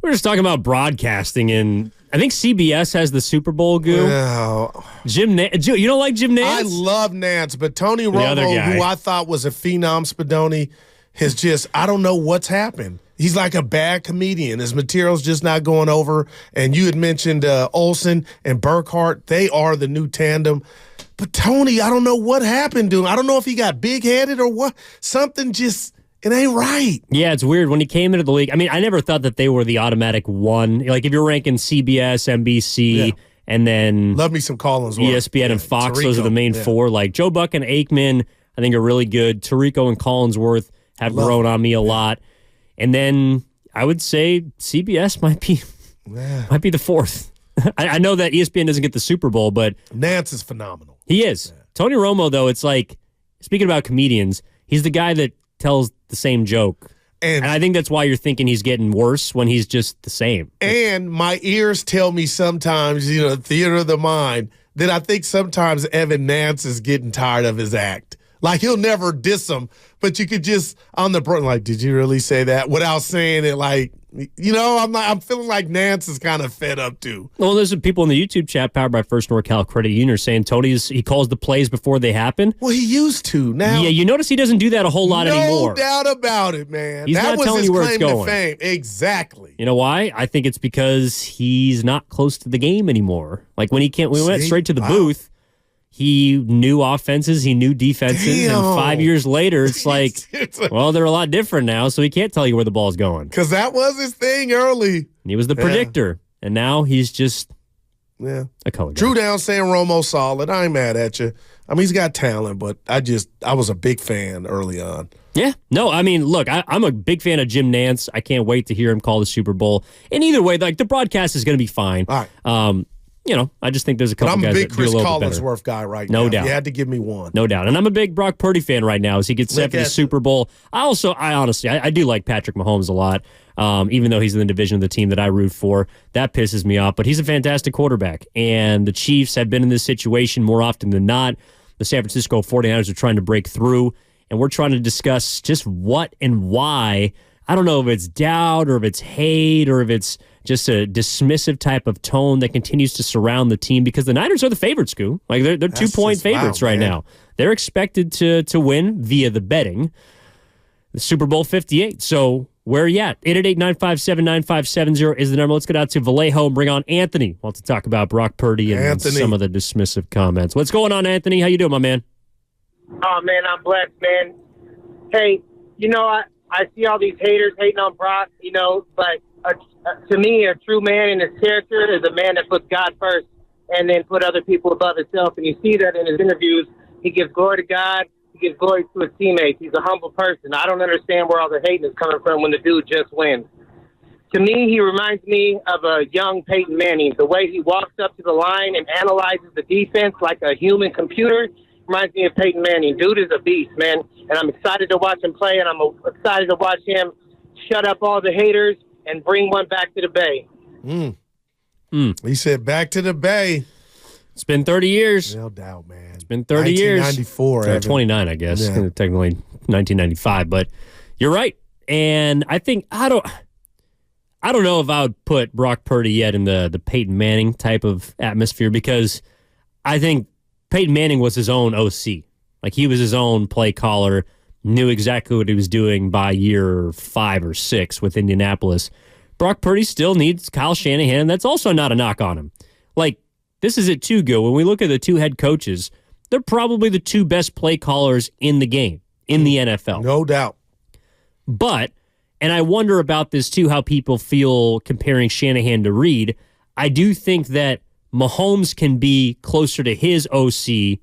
We're just talking about broadcasting, and I think CBS has the Super Bowl goo. Well, You don't like Jim Nantz? I love Nance, but Tony Romo, who I thought was a phenom Spadoni, has just, I don't know what's happened. He's like a bad comedian. His material's just not going over. And you had mentioned Olsen and Burkhart. They are the new tandem. But Tony, I don't know what happened to him. I don't know if he got big-headed or what. Something just, it ain't right. Yeah, it's weird. When he came into the league, I mean, I never thought that they were the automatic one. Like, if you're ranking CBS, NBC, and then love me some Collins, ESPN and Fox, Tirico, those are the main four. Like, Joe Buck and Aikman, I think, are really good. Tirico and Collinsworth have grown on me a lot. And then I would say CBS might be the fourth. I know that ESPN doesn't get the Super Bowl, but Nance is phenomenal. He is. Yeah. Tony Romo, though, it's like, speaking about comedians, he's the guy that tells the same joke. And I think that's why you're thinking he's getting worse when he's just the same. And my ears tell me sometimes, theater of the mind, that I think sometimes Evan Nance is getting tired of his act. Like, he'll never diss him, but you could just, on the broad, like, did you really say that? Without saying it, like, I'm feeling like Nance is kind of fed up, too. Well, there's some people in the YouTube chat, powered by First NorCal Credit Union, saying he calls the plays before they happen. Well, he used to. Now, yeah, you notice he doesn't do that a whole lot anymore. No doubt about it, man. He's that not was telling his you where claim it's going. to fame. Exactly. You know why? I think it's because he's not close to the game anymore. Like, when we went straight to the booth, he knew offenses, he knew defenses, and 5 years later, it's like, well, they're a lot different now, so he can't tell you where the ball's going. Because that was his thing early. He was the predictor, and now he's just a color guy. Drew down saying Romo solid. I ain't mad at you. I mean, he's got talent, but I was a big fan early on. Yeah. No, I mean, look, I'm a big fan of Jim Nance. I can't wait to hear him call the Super Bowl. And either way, like, the broadcast is going to be fine. All right. I just think there's a couple guys that do a little bit better. I'm a big Chris Collinsworth guy right now. No doubt. You had to give me one. No doubt. And I'm a big Brock Purdy fan right now as he gets set for the Super Bowl. I honestly do like Patrick Mahomes a lot, even though he's in the division of the team that I root for. That pisses me off. But he's a fantastic quarterback. And the Chiefs have been in this situation more often than not. The San Francisco 49ers are trying to break through. And we're trying to discuss just what and why. I don't know if it's doubt or if it's hate or if it's just a dismissive type of tone that continues to surround the team, because the Niners are the favorites, Scoo. Like, they're 2-point favorites right now. They're expected to win via the betting the Super Bowl 58. So where are you at? 888-957-9570 is the number. Let's get out to Vallejo and bring on Anthony. Want to talk about Brock Purdy and some of the dismissive comments. What's going on, Anthony? How you doing, my man? Oh, man, I'm blessed, man. Hey, I see all these haters hating on Brock, but to me, a true man in his character is a man that puts God first and then put other people above himself. And you see that in his interviews. He gives glory to God. He gives glory to his teammates. He's a humble person. I don't understand where all the hating is coming from when the dude just wins. To me, he reminds me of a young Peyton Manning. The way he walks up to the line and analyzes the defense like a human computer reminds me of Peyton Manning. Dude is a beast, man. And I'm excited to watch him play, and I'm excited to watch him shut up all the haters and bring one back to the Bay. He said back to the Bay. It's been 30 years. No doubt, man. It's been 30 years. 1994. 29, I guess. Yeah. Technically 1995. But you're right. And I think, I don't know if I would put Brock Purdy yet in the Peyton Manning type of atmosphere, because I think Peyton Manning was his own OC. Like, he was his own play caller, knew exactly what he was doing by year 5 or 6 with Indianapolis. Brock Purdy still needs Kyle Shanahan. That's also not a knock on him. Like, this is it too, Go. When we look at the two head coaches, they're probably the two best play callers in the game, in the NFL. No doubt. But, and I wonder about this too, how people feel comparing Shanahan to Reed. I do think that Mahomes can be closer to his OC,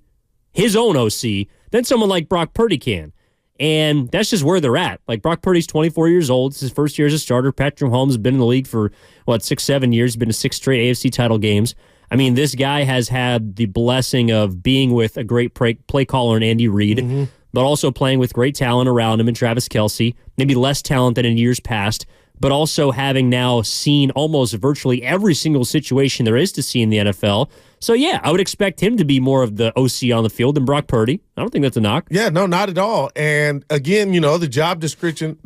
his own OC, than someone like Brock Purdy can. And that's just where they're at. Like, Brock Purdy's 24 years old. It's his first year as a starter. Patrick Mahomes has been in the league for, 6-7 years. He's been to 6 straight AFC title games. I mean, this guy has had the blessing of being with a great play caller in Andy Reid, but also playing with great talent around him in Travis Kelce. Maybe less talent than in years past, but also having now seen almost virtually every single situation there is to see in the NFL. So, yeah, I would expect him to be more of the OC on the field than Brock Purdy. I don't think that's a knock. Yeah, no, not at all. And, again, the job description,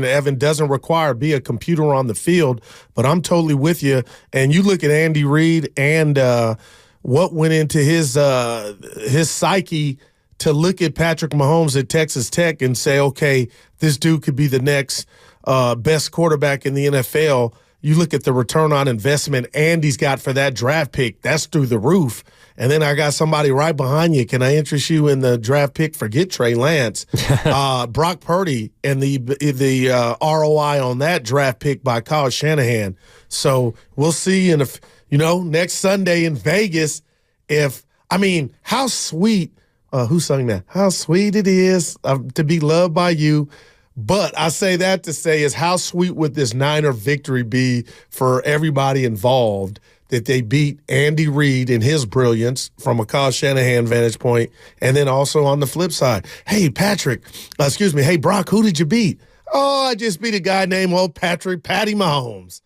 Evan, doesn't require be a computer on the field, but I'm totally with you. And you look at Andy Reid and what went into his psyche to look at Patrick Mahomes at Texas Tech and say, okay, this dude could be the next best quarterback in the NFL. You look at the return on investment Andy's got for that draft pick, that's through the roof. And then I got somebody right behind you. Can I interest you in the draft pick? Forget Trey Lance. Brock Purdy and the ROI on that draft pick by Kyle Shanahan. So we'll see next Sunday in Vegas how sweet who sang that? How sweet it is to be loved by you. But I say that to say is how sweet would this Niner victory be for everybody involved that they beat Andy Reid in his brilliance from a Kyle Shanahan vantage point, and then also on the flip side, hey, Brock, who did you beat? Oh, I just beat a guy named Patty Mahomes.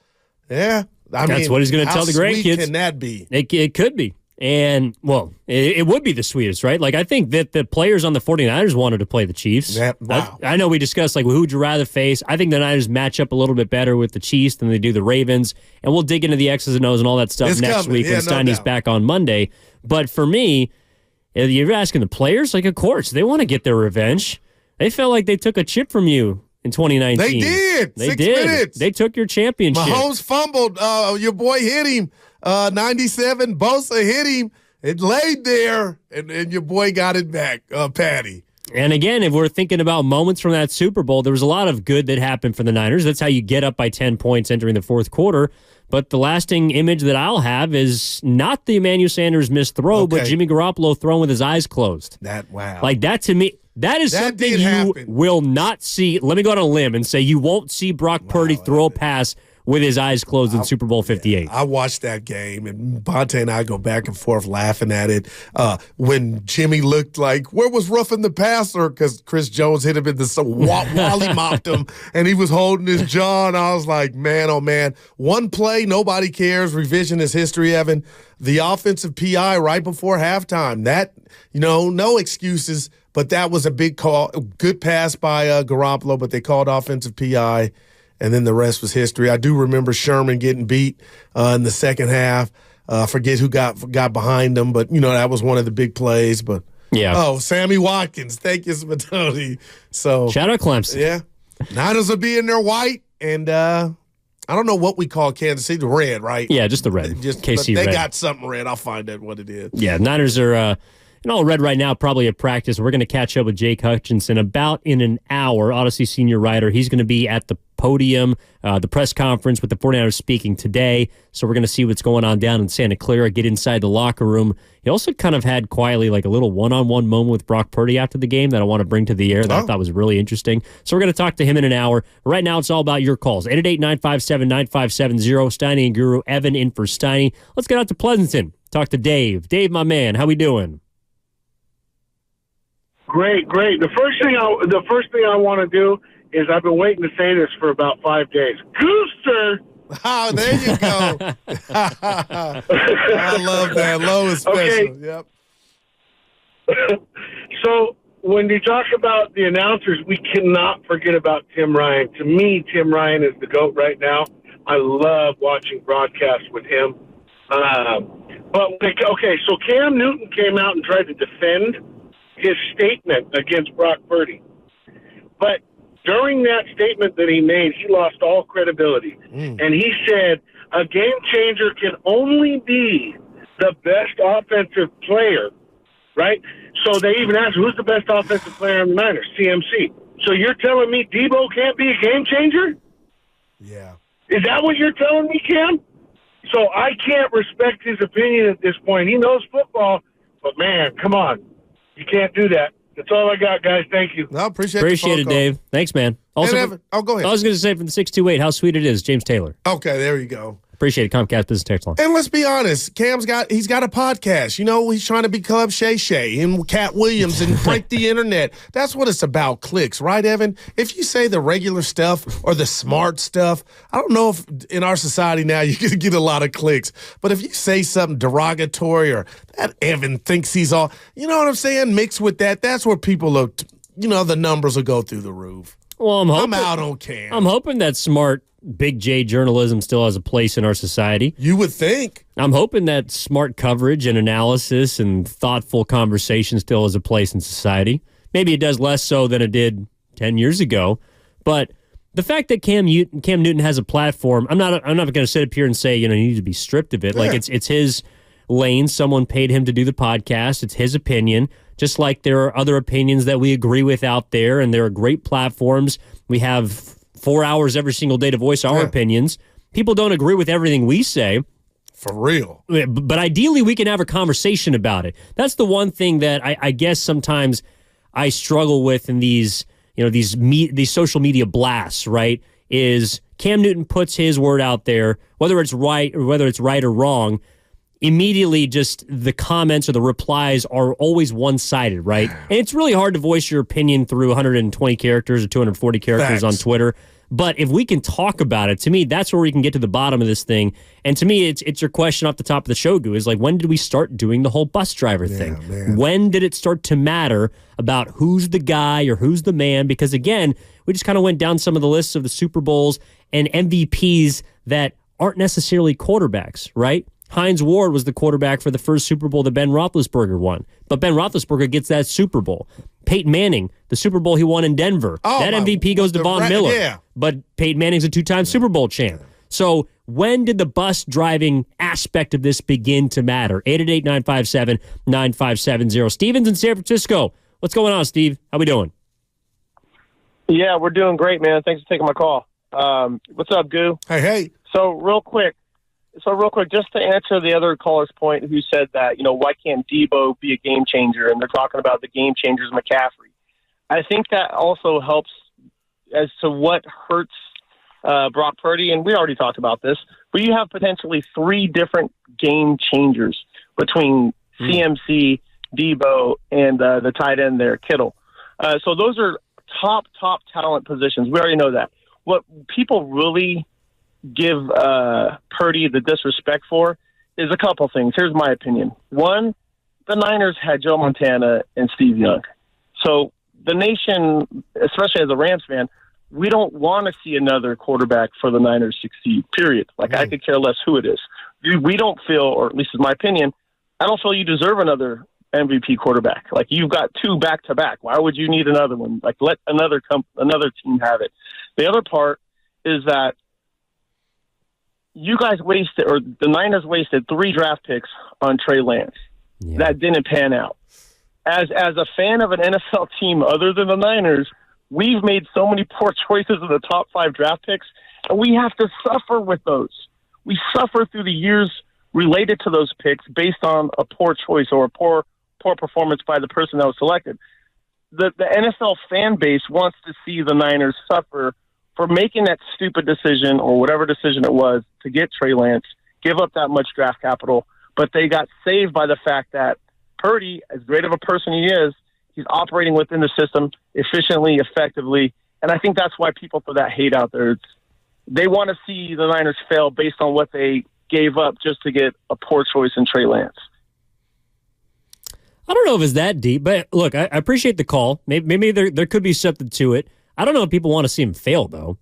Yeah, that's what he's going to tell the grandkids. How sweet can that be? It could be. And, well, it would be the sweetest, right? Like, I think that the players on the 49ers wanted to play the Chiefs. Wow. I know we discussed, who would you rather face? I think the Niners match up a little bit better with the Chiefs than they do the Ravens. And we'll dig into the X's and O's and all that stuff next week when Steiny's back on Monday. But for me, if you're asking the players, of course, they want to get their revenge. They felt like they took a chip from you in 2019. They did. They 6 did. minutes. They took your championship. Mahomes fumbled. Your boy hit him. 97, Bosa hit him. It laid there, and your boy got it back, Patty. And again, if we're thinking about moments from that Super Bowl, there was a lot of good that happened for the Niners. That's how you get up by 10 points entering the fourth quarter. But the lasting image that I'll have is not the Emmanuel Sanders missed throw, but Jimmy Garoppolo throwing with his eyes closed. Wow. That to me, that is something you will not see. Let me go on a limb and say you won't see Brock Purdy throw a pass with his eyes closed in Super Bowl 58. I watched that game, and Bonte and I go back and forth laughing at it. When Jimmy looked like, where was roughing the passer? Because Chris Jones hit him in the Wally mopped him, and he was holding his jaw, and I was like, man, oh, man. One play, nobody cares. Revisionist history, Evan. The offensive PI right before halftime. That, no excuses, but that was a big call. Good pass by Garoppolo, but they called offensive PI. And then the rest was history. I do remember Sherman getting beat in the second half. I forget who got behind him, but, that was one of the big plays. But yeah. Oh, Sammy Watkins. Thank you, Smatoni. So shout out Clemson. Yeah. Niners will be in their white, and I don't know what we call Kansas City. The red, right? Yeah, just the red. KC they red. got something red. I'll find out what it is. Yeah, Niners are in all red right now, probably at practice. We're going to catch up with Jake Hutchinson about in an hour. Odyssey senior writer. He's going to be at the podium, the press conference with the 49ers speaking today. So we're going to see what's going on down in Santa Clara, get inside the locker room. He also kind of had quietly a little one-on-one moment with Brock Purdy after the game that I want to bring to the air that I thought was really interesting. So we're going to talk to him in an hour. Right now, it's all about your calls. 888-957-9570. Steiny and Guru. Evan in for Steiny. Let's get out to Pleasanton. Talk to Dave. Dave, my man, how we doing? Great. The first thing I want to do is I've been waiting to say this for about 5 days. Gooster! Oh, there you go. I love that. Low is special. Okay. Yep. So when you talk about the announcers, we cannot forget about Tim Ryan. To me, Tim Ryan is the GOAT right now. I love watching broadcasts with him. So Cam Newton came out and tried to defend his statement against Brock Purdy. But during that statement that he made, he lost all credibility. And he said, a game changer can only be the best offensive player, right? So they even asked, who's the best offensive player in the Niners? CMC. So you're telling me Debo can't be a game changer? Yeah. Is that what you're telling me, Cam? So I can't respect his opinion at this point. He knows football, but, man, come on. You can't do that. That's all I got, guys. Thank you. No, appreciate it, Dave. Thanks, man. Also, go ahead. I was going to say from the 628, how sweet it is, James Taylor. Okay, there you go. Appreciate it, Comcast Business Text Line. And let's be honest, he's got a podcast. He's trying to be Club Shay Shay and Cat Williams and break the internet. That's what it's about, clicks, right, Evan? If you say the regular stuff or the smart stuff, I don't know if in our society now you're going to get a lot of clicks. But if you say something derogatory or that Evan thinks he's all, you know what I'm saying, mixed with that, that's where people are, the numbers will go through the roof. Well, I'm out on Cam. I'm hoping that smart Big J journalism still has a place in our society. You would think. I'm hoping that smart coverage and analysis and thoughtful conversation still has a place in society. Maybe it does less so than it did 10 years ago. But the fact that Cam Newton has a platform, I'm not going to sit up here and say, you need to be stripped of it. Yeah. Like it's his lane. Someone paid him to do the podcast. It's his opinion. Just like there are other opinions that we agree with out there, and there are great platforms. We have 4 hours every single day to voice our opinions. People don't agree with everything we say. For real. But ideally, we can have a conversation about it. That's the one thing that I guess sometimes I struggle with in these social media blasts, right? Is Cam Newton puts his word out there, whether it's right or wrong, immediately just the comments or the replies are always one-sided, right? And it's really hard to voice your opinion through 120 characters or 240 characters on Twitter. But if we can talk about it, to me, that's where we can get to the bottom of this thing. And to me, it's your question off the top of the show, Goo, is like, when did we start doing the whole bus driver thing? Man. When did it start to matter about who's the guy or who's the man? Because, again, we just kind of went down some of the lists of the Super Bowls and MVPs that aren't necessarily quarterbacks, right? Hines Ward was the quarterback for the first Super Bowl that Ben Roethlisberger won. But Ben Roethlisberger gets that Super Bowl. Peyton Manning, the Super Bowl he won in Denver. That MVP goes to Von Miller. Yeah. But Peyton Manning's a two-time Super Bowl champ. So when did the bus driving aspect of this begin to matter? 888-957-9570. Steven's in San Francisco. What's going on, Steve? How we doing? Yeah, we're doing great, man. Thanks for taking my call. What's up, Goo? Hey. So real quick, just to answer the other caller's point who said that, why can't Debo be a game changer? And they're talking about the game changers, McCaffrey. I think that also helps as to what hurts Brock Purdy. And we already talked about this, but you have potentially 3 different game changers between CMC, Debo, and the tight end there, Kittle. So those are top talent positions. We already know that. What people really give Purdy the disrespect for is a couple things. Here's my opinion. One, the Niners had Joe Montana and Steve Young. So the nation, especially as a Rams fan, we don't want to see another quarterback for the Niners succeed, period. I could care less who it is. We don't feel, or at least in my opinion, I don't feel you deserve another MVP quarterback. You've got 2 back-to-back. Why would you need another one? Let another team have it. The other part is that you guys wasted, or the Niners wasted 3 draft picks on Trey Lance. Yeah. That didn't pan out. As a fan of an NFL team other than the Niners, we've made so many poor choices in the top 5 draft picks, and we have to suffer with those. We suffer through the years related to those picks based on a poor choice or a poor performance by the person that was selected. The NFL fan base wants to see the Niners suffer for making that stupid decision or whatever decision it was to get Trey Lance, give up that much draft capital, but they got saved by the fact that Purdy, as great of a person he is, he's operating within the system efficiently, effectively, and I think that's why people put that hate out there. They want to see the Niners fail based on what they gave up just to get a poor choice in Trey Lance. I don't know if it's that deep, but look, I appreciate the call. Maybe there could be something to it. I don't know if people want to see him fail, though.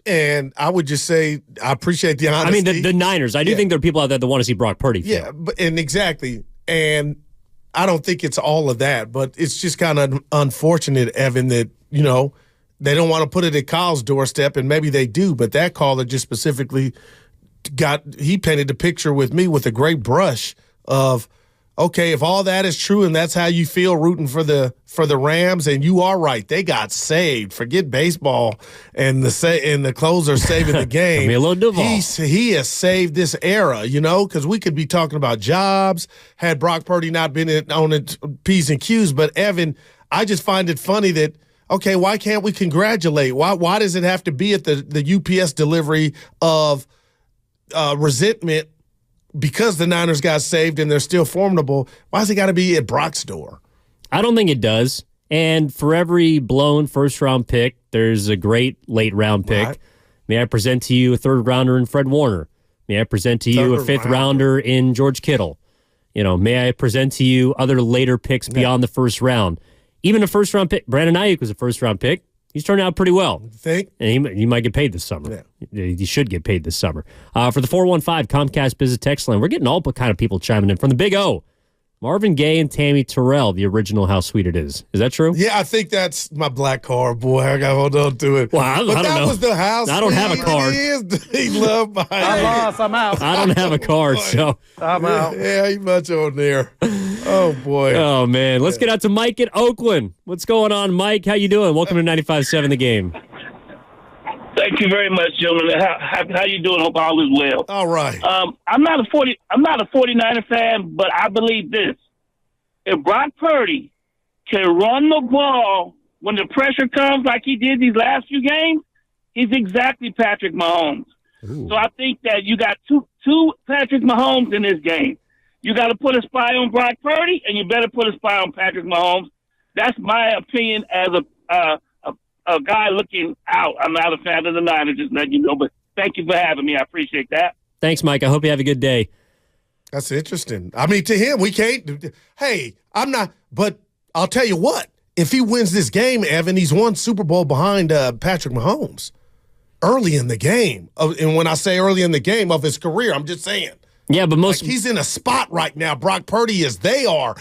And I would just say I appreciate the honesty. I mean, the Niners. I do think there are people out there that want to see Brock Purdy fail. Yeah, and exactly. And I don't think it's all of that, but it's just kind of unfortunate, Evan, that, they don't want to put it at Kyle's doorstep, and maybe they do, but that caller just specifically he painted the picture with me with a great brush of, okay, if all that is true and that's how you feel rooting for the Rams, and you are right, they got saved. Forget baseball and the closer saving the game. Be a little Duval. He has saved this era, because we could be talking about jobs had Brock Purdy not been on it P's and Q's. But Evan, I just find it funny that, okay, why can't we congratulate? Why does it have to be at the UPS delivery of resentment because the Niners got saved and they're still formidable. Why has it got to be at Brock's door? I don't think it does. And for every blown first-round pick, there's a great late-round pick. Right. May I present to you a third-rounder in Fred Warner? May I present to you a fifth-rounder in George Kittle? May I present to you other later picks beyond the first round? Even a first-round pick. Brandon Ayuk was a first-round pick. He's turned out pretty well. You think? And he might get paid this summer. Yeah. He should get paid this summer. For the 415 Comcast Business Text Line, we're getting all kind of people chiming in. From the Big O, Marvin Gaye and Tammy Terrell, the original How Sweet It Is. Is that true? Yeah, I think that's my black card, boy. I got to hold on to it. Well, I don't know. Was the House. I don't have a card. He loved my I lost. I'm out. I don't have a card, so. I'm out. Yeah, he much on there. Oh, boy. Oh, man. Let's get out to Mike in Oakland. What's going on, Mike? How you doing? Welcome to 95.7 The Game. Thank you very much, gentlemen. How you doing? Hope all is well. All right. I'm not a 49er fan, but I believe this. If Brock Purdy can run the ball when the pressure comes like he did these last few games, he's exactly Patrick Mahomes. Ooh. So I think that you got two Patrick Mahomes in this game. You got to put a spy on Brock Purdy, and you better put a spy on Patrick Mahomes. That's my opinion as a guy looking out. I'm not a fan of the Niners, just letting you know. But thank you for having me. I appreciate that. Thanks, Mike. I hope you have a good day. That's interesting. I mean, to him, we can't. Hey, I'm not. But I'll tell you what. If he wins this game, Evan, he's one Super Bowl behind Patrick Mahomes early in the game. And when I say early in the game of his career, I'm just saying. Yeah, but he's in a spot right now. Brock Purdy is. They are.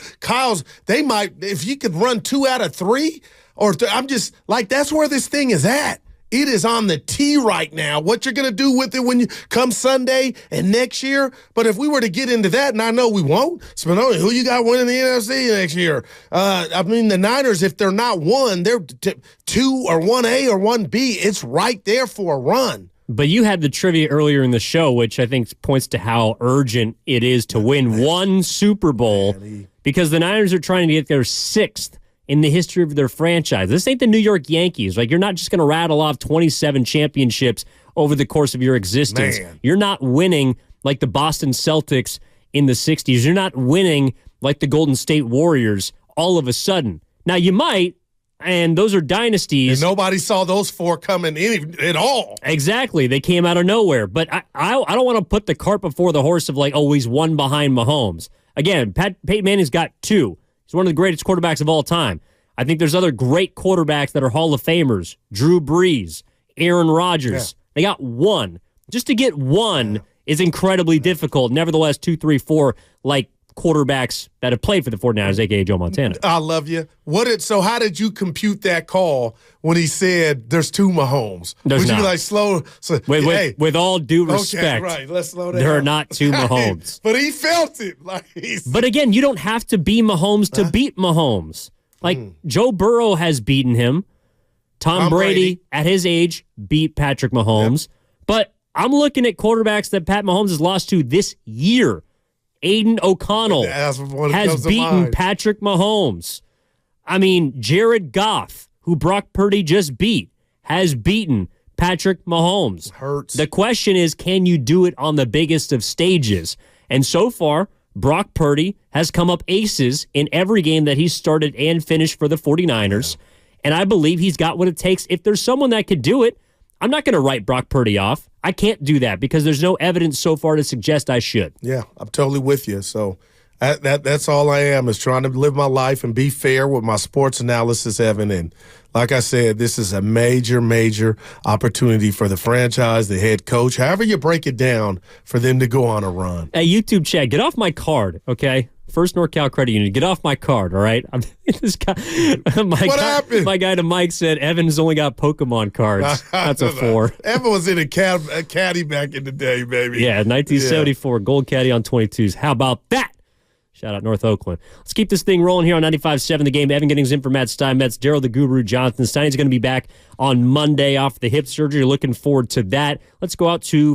They might. If you could run 2 out of 3, I'm just like, that's where this thing is at. It is on the tee right now. What you're going to do with it when you come Sunday and next year. But if we were to get into that, and I know we won't, Spinoni, who you got winning the NFC next year? I mean, the Niners, if they're not 1, they're 2 or 1A or 1B. It's right there for a run. But you had the trivia earlier in the show, which I think points to how urgent it is to win one Super Bowl, because the Niners are trying to get their 6th in the history of their franchise. This ain't the New York Yankees. Like, you're not just going to rattle off 27 championships over the course of your existence. Man. You're not winning like the Boston Celtics in the 60s. You're not winning like the Golden State Warriors all of a sudden. Now, you might, and those are dynasties. And nobody saw those 4 coming at all. Exactly. They came out of nowhere. But I don't want to put the cart before the horse of, like, oh, he's 1 behind Mahomes. Again, Peyton Manning's got 2. He's one of the greatest quarterbacks of all time. I think there's other great quarterbacks that are Hall of Famers. Drew Brees, Aaron Rodgers. Yeah. They got 1. Just to get 1 is incredibly difficult. Nevertheless, 2, 3, 4, like quarterbacks that have played for the 49ers, a.k.a. Joe Montana. I love you. So how did you compute that call when he said there's 2 Mahomes? There's Would not. You be like, slow? So, with all due respect, okay, right, let's slow down. There are not 2 Mahomes. But he felt it. But again, you don't have to be Mahomes to beat Mahomes. Like, Joe Burrow has beaten him. Tom Brady, at his age, beat Patrick Mahomes. Yep. But I'm looking at quarterbacks that Pat Mahomes has lost to this year. Aiden O'Connell has beaten Patrick Mahomes. I mean, Jared Goff, who Brock Purdy just beat, has beaten Patrick Mahomes. Hurts. The question is, can you do it on the biggest of stages? And so far, Brock Purdy has come up aces in every game that he's started and finished for the 49ers. Yeah. And I believe he's got what it takes. If there's someone that could do it, I'm not going to write Brock Purdy off. I can't do that because there's no evidence so far to suggest I should. Yeah, I'm totally with you. So that's all I am, is trying to live my life and be fair with my sports analysis, Evan. And like I said, this is a major, major opportunity for the franchise, the head coach, however you break it down, for them to go on a run. Hey, YouTube chat, get off my card, okay? First NorCal Credit Union, get off my card, all right? This guy, what happened? My guy to Mike said Evan's only got Pokemon cards. That's a 4. Evan was in a caddy back in the day, baby. Yeah, 1974 gold caddy on 22s. How about that? Shout out North Oakland. Let's keep this thing rolling here on 95.7 The Game. Evan Giddings in for Matt Steinmetz. Daryl the Guru Johnson. Stein's going to be back on Monday off the hip surgery. Looking forward to that. Let's go out to